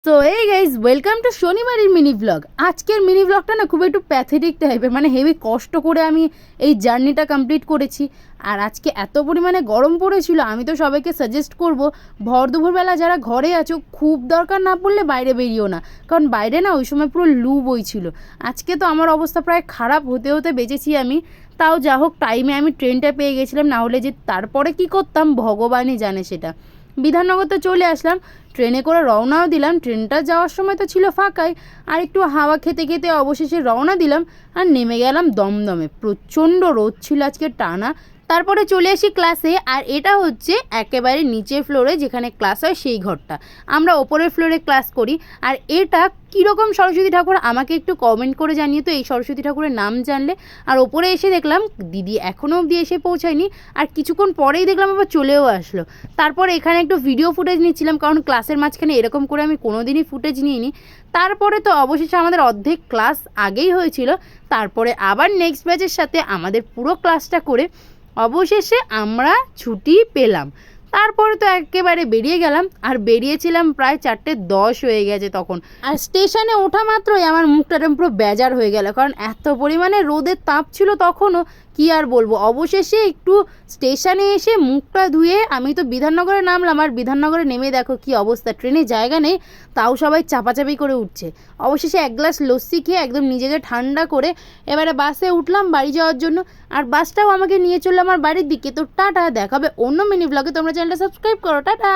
তো এই guys welcome to শনিবারের মিনি ব্লগ। আজকের মিনি ব্লগটা না খুব একটু প্যাথেটিক টাইপের, মানে হেভি কষ্ট করে আমি এই জার্নিটা কমপ্লিট করেছি। আর আজকে এত পরিমাণে গরম পড়েছিল, আমি তো সবাইকে সাজেস্ট করব ভর দুপুরবেলা যারা ঘরে আছো খুব দরকার না পড়লে বাইরে বেরিও না, কারণ বাইরে না ওই সময় পুরো লু বইছিল। আজকে তো আমার অবস্থা প্রায় খারাপ হতে হতে বেঁচেছি আমি, তাও যা হোক টাইমে আমি ট্রেনটা পেয়ে গেছিলাম, না হলে যে তারপরে কি করতাম ভগবানই জানে সেটা। বিধাননগর তো চলে আসলাম, ট্রেনে করে রওনাও দিলাম। ট্রেনটা যাওয়ার সময় তো ছিল ফাঁকাই, আর একটু হাওয়া খেতে খেতে অবশেষে রওনা দিলাম আর নেমে গেলাম দমদমে। প্রচণ্ড রোদ ছিল আজকে টানা। তারপরে চলে আসি ক্লাসে, আর এটা হচ্ছে একেবারে নিচের ফ্লোরে যেখানে ক্লাস হয় সেই ঘরটা। আমরা ওপরের ফ্লোরে ক্লাস করি। আর এটা কীরকম সরস্বতী ঠাকুর আমাকে একটু কমেন্ট করে জানিয়ে তো, এই সরস্বতী ঠাকুরের নাম জানলে। আর ওপরে এসে দেখলাম দিদি এখনও অবধি এসে পৌঁছায়নি, আর কিছুক্ষণ পরেই দেখলাম আবার চলেও আসলো। তারপর এখানে একটু ভিডিও ফুটেজ নিচ্ছিলাম, কারণ ক্লাসের মাঝখানে এরকম করে আমি কোনোদিনই ফুটেজ নিইনি। তারপরে তো অবশেষে আমাদের অর্ধেক ক্লাস আগেই হয়েছিল, তারপরে আবার নেক্সট ব্যাচের সাথে আমাদের পুরো ক্লাসটা করে অবশেষে আমরা ছুটি পেলাম। তারপরে তো একেবারে বেরিয়ে গেলাম, আর বেরিয়েছিলাম প্রায় 4:10 হয়ে গেছে তখন। আর স্টেশনে ওঠা মাত্রই আমার মুখটা পুরো বেজার হয়ে গেল, কারণ এত পরিমাণে রোদের তাপ ছিল তখনও, কি আর বলবো। অবশেষে একটু স্টেশনে এসে মুখটা ধুয়ে আমি তো বিধাননগরে নামলাম, আর বিধাননগরে নেমে দেখো কি অবস্থা, ট্রেনে জায়গা নেই, তাও সবাই চাপাচাপি করে উঠছে। অবশেষে এক গ্লাস লস্যি খেয়ে একদম নিজেকে ঠান্ডা করে এবারে বাসে উঠলাম বাড়ি যাওয়ার জন্য। আর বাসটাও আমাকে নিয়ে চললো আমার বাড়ির দিকে। তো টাটা, দেখাবে অন্য মিনি ব্লগে। তোমরা চ্যানেলটা সাবস্ক্রাইব করো, টাটা।